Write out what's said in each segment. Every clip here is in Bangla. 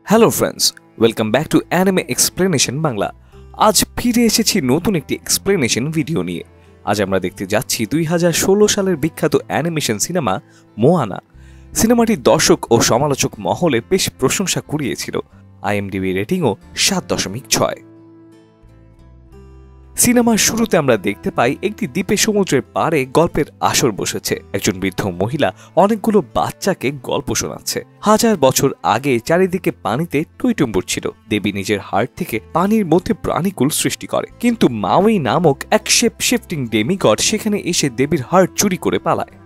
Hello friends, welcome back to anime explanation Bangla. আজ ফিরে এসেছি নতুন একটি এক্সপ্লেনেশন ভিডিও নিয়ে। আজ আমরা দেখতে যাচ্ছি 2016 সালের বিখ্যাত অ্যানিমেশন সিনেমা মোয়ানা। সিনেমাটি দর্শক ও সমালোচক মহলে বেশ প্রশংসা কুড়িয়েছিল। আইএমডিবি রেটিংও 7.6। সিনেমার শুরুতে আমরা দেখতে পাই একটি দ্বীপে সমুদ্রের পাড়ে গল্পের আসর বসেছে। একজন বৃদ্ধ মহিলা অনেকগুলো বাচ্চাকে গল্প শোনাচ্ছে। হাজার বছর আগে চারিদিকে পানিতে টইটুম্বুর ছিল। দেবী নিজের হার্ট থেকে পানির মধ্যে প্রাণীকুল সৃষ্টি করে, কিন্তু মাউই নামক এক শেপ শিফটিং ডেমিগড সেখানে এসে দেবীর হার্ট চুরি করে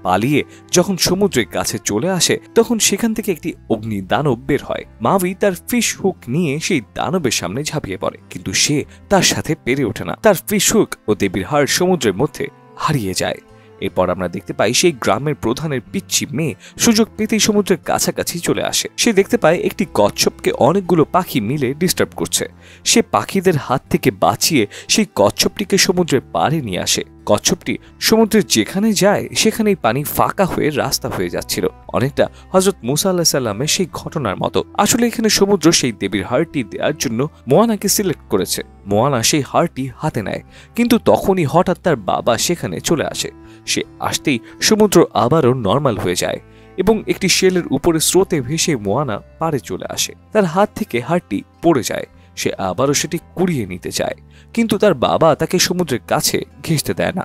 পালিয়ে যখন সমুদ্রের কাছে চলে আসে তখন সেখান থেকে একটি অগ্নি দানব বের হয়। মাউই তার ফিশ হুক নিয়ে সেই দানবের সামনে ঝাঁপিয়ে পড়ে, কিন্তু সে তার সাথে পেরে ওঠে না। তার ফিশ হুক ও দেবীর হার্ট সমুদ্রের মধ্যে হারিয়ে যায়। এরপর আমরা দেখতে পাই সেই গ্রামের প্রধানের পিচ্চি মেয়ে সুযোগ পেতেই সমুদ্রের কাছাকাছি চলে আসে। সে দেখতে পায় একটি কচ্ছপকে অনেকগুলো পাখি মিলে ডিস্টার্ব করছে। সে পাখিদের হাত থেকে বাঁচিয়ে সেই কচ্ছপটিকে সমুদ্রের পাড়ে নিয়ে আসে। কচ্ছপটি সমুদ্রের যেখানে যায় সেখানেই পানি ফাঁকা হয়ে রাস্তা হয়ে যাচ্ছিল, অনেকটা হযরত মুসা আলাইহিস সালামের সেই ঘটনার মতো। আসলে এখানে সমুদ্র সেই দেবীর হার্টটি দেওয়ার জন্য মোয়ানাকে সিলেক্ট করেছে। মোয়ানা সেই হার্টটি হাতে নেয়, কিন্তু তখনই হঠাৎ তার বাবা সেখানে চলে আসে। সে আসতেই সমুদ্র আবারও নর্মাল হয়ে যায় এবং একটি শেলের উপরে স্রোতে ভেসে মোয়ানা পাড়ে চলে আসে। তার হাত থেকে হার্টটি পড়ে যায়। সে আবারও সেটি কুড়িয়ে নিতে চায়, কিন্তু তার বাবা তাকে সমুদ্রের কাছে ঘেঁষতে দেয় না।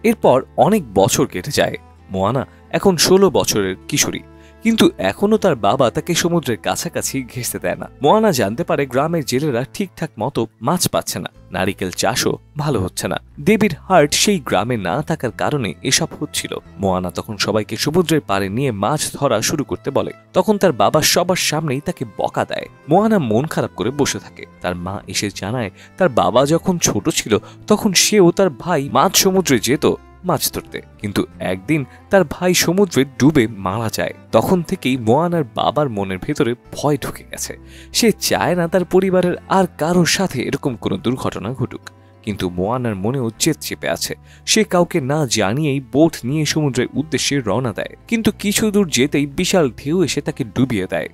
এরপর অনেক বছর কেটে যায়। মোয়ানা এখন 16 বছরের কিশোরী, কিন্তু এখনো তার বাবা তাকে সমুদ্রের কাছাকাছি ঘেঁষতে দেয় না। মোয়ানা জানতে পারে গ্রামের জেলেরা ঠিকঠাক মতো মাছ পাচ্ছে না, নারিকেল চাষও ভালো হচ্ছে না। দেবীর হার্ট সেই গ্রামে না থাকার কারণে এসব হচ্ছিল। মোয়ানা তখন সবাইকে সমুদ্রের পাড়ে নিয়ে মাছ ধরা শুরু করতে বলে। তখন তার বাবা সবার সামনেই তাকে বকা দেয়। মোয়ানা মন খারাপ করে বসে থাকে। তার মা এসে জানায় তার বাবা যখন ছোট ছিল তখন সেও তার ভাই মাঝ সমুদ্রে যেত মাছ ধরতে, কিন্তু একদিন তার ভাই সমুদ্রে ডুবে মারা যায়। তখন থেকেই মোয়ানার বাবার মনের ভেতরে ভয় ঢুকে গেছে। সে চায় না তার পরিবারের আর কারোর সাথে এরকম কোনো দুর্ঘটনা ঘটুক, কিন্তু মোয়ানার মনেও জেদ চেপে আছে। সে কাউকে না জানিয়েই বোট নিয়ে সমুদ্রের উদ্দেশ্যে রওনা দেয়, কিন্তু কিছু দূর যেতেই বিশাল ঢেউ এসে তাকে ডুবিয়ে দেয়।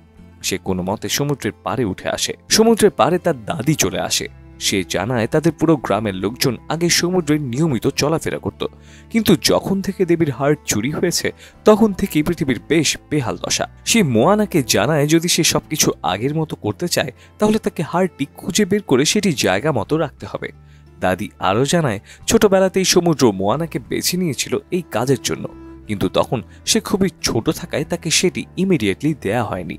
সে কোনো মতে সমুদ্রের পাড়ে উঠে আসে। সমুদ্রের পাড়ে তার দাদি চলে আসে। সে জানায় তাদের পুরো গ্রামের লোকজন আগে সমুদ্রে নিয়মিত চলাফেরা করত, কিন্তু যখন থেকে দেবীর হার্ট চুরি হয়েছে তখন থেকেই পৃথিবীর বেশ বেহাল দশা। সে মোয়ানাকে জানায় যদি সে সবকিছু আগের মতো করতে চায় তাহলে তাকে হার্টটি খুঁজে বের করে সেটি জায়গা মতো রাখতে হবে। দাদি আরও জানায় ছোটবেলাতেই সমুদ্র মোয়ানাকে বেছে নিয়েছিল এই কাজের জন্য, কিন্তু তখন সে খুবই ছোট থাকায় তাকে সেটি ইমিডিয়েটলি দেয়া হয়নি।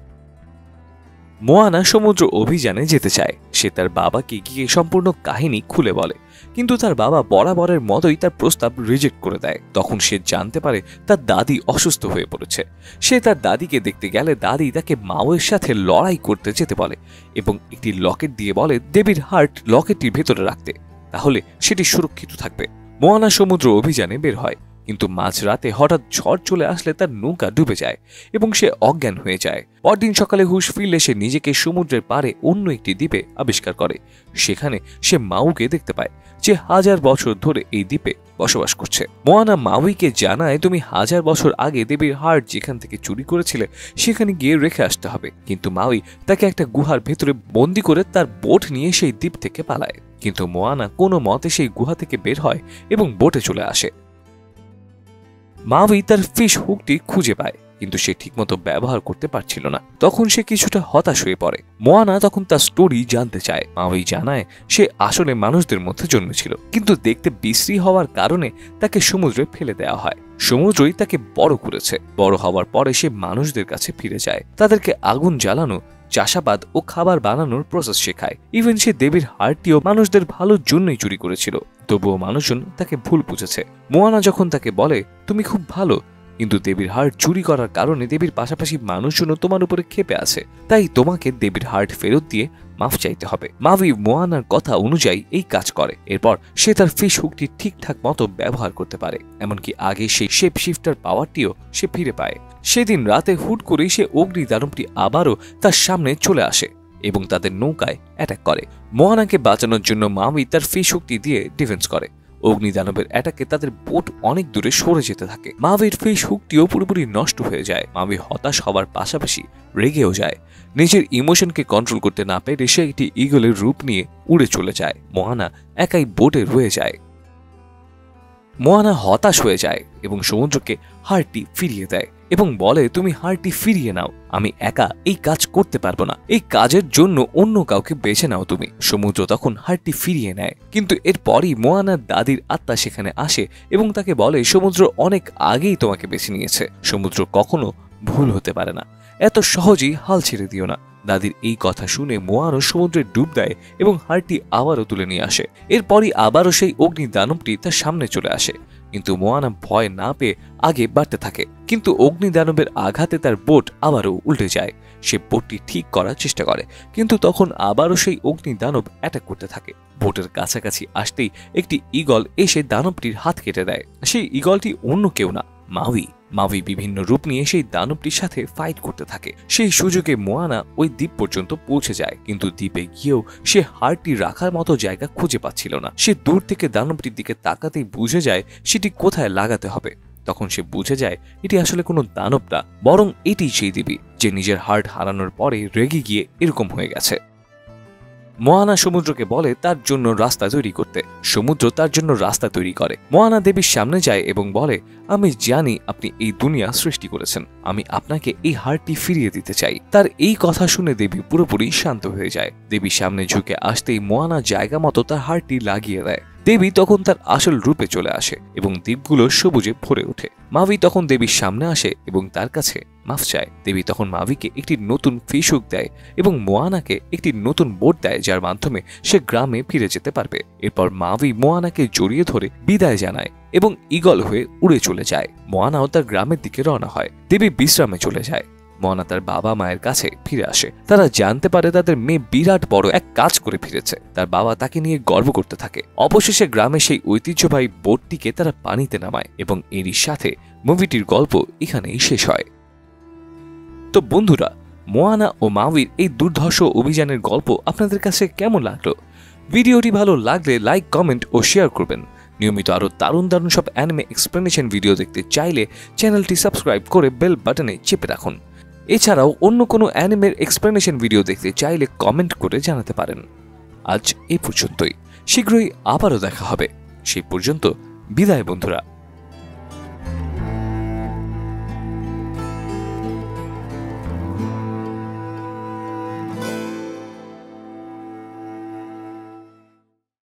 মোয়ানা সমুদ্র অভিযানে যেতে চায়। সে তার বাবাকে গিয়ে সম্পূর্ণ কাহিনী খুলে বলে, কিন্তু তার বাবা বরাবরের মতোই তার প্রস্তাব রিজেক্ট করে দেয়। তখন সে জানতে পারে তার দাদি অসুস্থ হয়ে পড়েছে। সে তার দাদিকে দেখতে গেলে দাদি তাকে মাওয়ের সাথে লড়াই করতে যেতে বলে এবং একটি লকেট দিয়ে বলে দেবীর হার্ট লকেটটির ভেতরে রাখতে, তাহলে সেটি সুরক্ষিত থাকবে। মোয়ানা সমুদ্র অভিযানে বের হয়, কিন্তু মাঝরাতে হঠাৎ ঝড় চলে আসলে তার নৌকা ডুবে যায় এবং সে অজ্ঞান হয়ে যায়। পরদিন সকালে হুঁশ ফিরলে সে নিজেকে সমুদ্রের পাড়ে অন্য একটি দ্বীপে আবিষ্কার করে। সেখানে সে মাউকে দেখতে পায়, যে 1000 বছর ধরে এই দ্বীপে বসবাস করছে। মোয়ানা মাউইকে জানায় তুমি 1000 বছর আগে দেবীর হার্ট যেখান থেকে চুরি করেছিলে সেখানে গিয়ে রেখে আসতে হবে, কিন্তু মাউই তাকে একটা গুহার ভেতরে বন্দি করে তার বোট নিয়ে সেই দ্বীপ থেকে পালায়। কিন্তু মোয়ানা কোনো মতে সেই গুহা থেকে বের হয় এবং বোটে চলে আসে। মাউই তার ফিশ হুকটি খুঁজে পায়, কিন্তু সে ঠিকমতো ব্যবহার করতে পারছিল না। তখন সে কিছুটা হতাশ হয়ে পড়ে। মোয়ানা তখন তার স্টোরি জানতে চায়। মাউই জানায় সে আসলে মানুষদের মধ্যে জন্মেছিল, কিন্তু দেখতে বিশ্রী হওয়ার কারণে তাকে সমুদ্রে ফেলে দেওয়া হয়। সমুদ্রই তাকে বড় করেছে। বড় হওয়ার পরে সে মানুষদের কাছে ফিরে যায়, তাদেরকে আগুন জ্বালানো, চাষাবাদ ও খাবার বানানোর প্রসেস শেখায়। ইভেন সে দেবীর হার্টটিও মানুষদের ভালোর জন্যই চুরি করেছিল, তবুও মানুষজন তাকে ভুল বুঝেছে। মোয়ানা যখন তাকে বলে তুমি খুব ভালো, কিন্তু দেবীর হার্ট চুরি করার কারণে দেবীর পাশাপাশি মানুষজনও তোমার উপরে ক্ষেপে আছে, তাই তোমাকে দেবীর হার্ট ফেরত দিয়ে মাফ চাইতে হবে। মাউই মোয়ানার কথা অনুযায়ী এই কাজ করে। এরপর সে তার ফিশ হুকটি ঠিকঠাক মতো ব্যবহার করতে পারে, এমনকি আগে সেই শেপ শিফটার পাওয়ারটিও সে ফিরে পায়। সেদিন রাতে হুট করেই সে অগ্নি দানবটি আবারও তার সামনে চলে আসে এবং তাদের নৌকায় অ্যাটাক করে। মোয়ানাকে বাঁচানোর জন্য মাউই তার ফিশ হুকটি দিয়ে ডিফেন্স করে। অগ্নিদানবের অ্যাটাকে তাদের বোট অনেক দূরে সরে যেতে থাকে। মাভির ফিশ হুকটিও পুরোপুরি নষ্ট হয়ে যায়। মাভি হতাশ হবার পাশাপাশি রেগেও যায়। নিজের ইমোশনকে কন্ট্রোল করতে না পেরে সে একটি ঈগলের রূপ নিয়ে উড়ে চলে যায়। মোয়ানা একাই বোটে রয়ে যায়। মোয়ানা হতাশ হয়ে যায় এবং সমুদ্রকে হারটি ফিরিয়ে দেয় এবং বলে, তুমি হারটি ফিরিয়ে নাও, আমি একা এই কাজ করতে পারবো না, এই কাজের জন্য অন্য কাউকে বেছে নাও তুমি। সমুদ্র তখন হারটি ফিরিয়ে নেয়, কিন্তু এরপরই মোয়ানার দাদির আত্মা সেখানে আসে এবং তাকে বলে, সমুদ্র অনেক আগেই তোমাকে বেছে নিয়েছে, সমুদ্র কখনো ভুল হতে পারে না, এত সহজেই হাল ছেড়ে দিও না। দাদির এই কথা শুনে মোয়ানো সমুদ্রে ডুব দেয় এবং হারটি আবারও তুলে নিয়ে আসে। এরপরই আবারও সেই অগ্নি দানবটি তার সামনে চলে আসে, কিন্তু মোয়ানা ভয় না পেয়ে আগে বাড়তে থাকে। কিন্তু অগ্নি দানবের আঘাতে তার বোট আবারও উল্টে যায়। সে বোটটি ঠিক করার চেষ্টা করে, কিন্তু তখন আবারও সেই অগ্নি দানব অ্যাটাক করতে থাকে। বোটের কাছাকাছি আসতেই একটি ঈগল এসে দানবটির হাত কেটে দেয়। সেই ঈগলটি অন্য কেউ না, মাভি বিভিন্ন রূপ নিয়ে সেই দানবটির সাথে ফাইট করতে থাকে। সেই সুযোগে মোয়ানা ওই দ্বীপ পর্যন্ত পৌঁছে যায়, কিন্তু দ্বীপে গিয়েও সে হারটি রাখার মতো জায়গা খুঁজে পাচ্ছিল না। সে দূর থেকে দানবটির দিকে তাকাতেই বুঝে যায় সেটি কোথায় লাগাতে হবে। তখন সে বুঝে যায় এটি আসলে কোনো দানব না, বরং এটি সেই দেবী যে নিজের হার্ট হারানোর পরে রেগে গিয়ে এরকম হয়ে গেছে। মোয়ানা সমুদ্রকে বলে তার জন্য রাস্তা তৈরি করতে। সমুদ্র তার জন্য রাস্তা তৈরি করে। মোয়ানা দেবীর সামনে যায় এবং বলে, আমি জানি আপনি এই দুনিয়া সৃষ্টি করেছেন, আমি আপনাকে এই হারটি ফিরিয়ে দিতে চাই। তার এই কথা শুনে দেবী পুরোপুরি শান্ত হয়ে যায়। দেবীর সামনে ঝুঁকে আসতেই মোয়ানা জায়গা মতো তার হারটি লাগিয়ে দেয়। দেবী তখন তার আসল রূপে চলে আসে এবং দ্বীপগুলো সবুজে ভরে ওঠে। মাভি তখন দেবীর সামনে আসে এবং তার কাছে মাফ চায়। দেবী তখন মাভিকে একটি নতুন ফিশ হুক দেয় এবং মোয়ানাকে একটি নতুন বোট দেয়, যার মাধ্যমে সে গ্রামে ফিরে যেতে পারবে। এরপর মাভি মোয়ানাকে জড়িয়ে ধরে বিদায় জানায় এবং ঈগল হয়ে উড়ে চলে যায়। মোয়ানাও তার গ্রামের দিকে রওনা হয়। দেবী বিশ্রামে চলে যায়। মোয়ানা তার বাবা মায়ের কাছে ফিরে আসে। তারা জানতে পারে তাদের মেয়ে বিরাট বড় এক কাজ করে ফিরেছে। তার বাবা তাকে নিয়ে গর্ব করতে থাকে। অবশেষে গ্রামে সেই ঐতিহ্যবাহী বোটটিকে তারা পানিতে নামায় এবং এরই সাথে মুভিটির গল্প এখানেই শেষ হয়। তো বন্ধুরা, মোয়ানা ও মাভির এই দুর্ধর্ষ অভিযানের গল্প আপনাদের কাছে কেমন লাগলো? ভিডিওটি ভালো লাগলে লাইক, কমেন্ট ও শেয়ার করবেন। নিয়মিত আরও দারুণ সব অ্যানিমে এক্সপ্লেনেশন ভিডিও দেখতে চাইলে চ্যানেলটি সাবস্ক্রাইব করে বেল বাটনে চেপে রাখুন। এছাড়াও অন্য কোনো অ্যানিমের এক্সপ্লেনেশন ভিডিও দেখতে চাইলে কমেন্ট করে জানাতে পারেন। আজ এই পর্যন্তই, শীঘ্রই আবারও দেখা হবে। সেই পর্যন্ত বিদায় বন্ধুরা।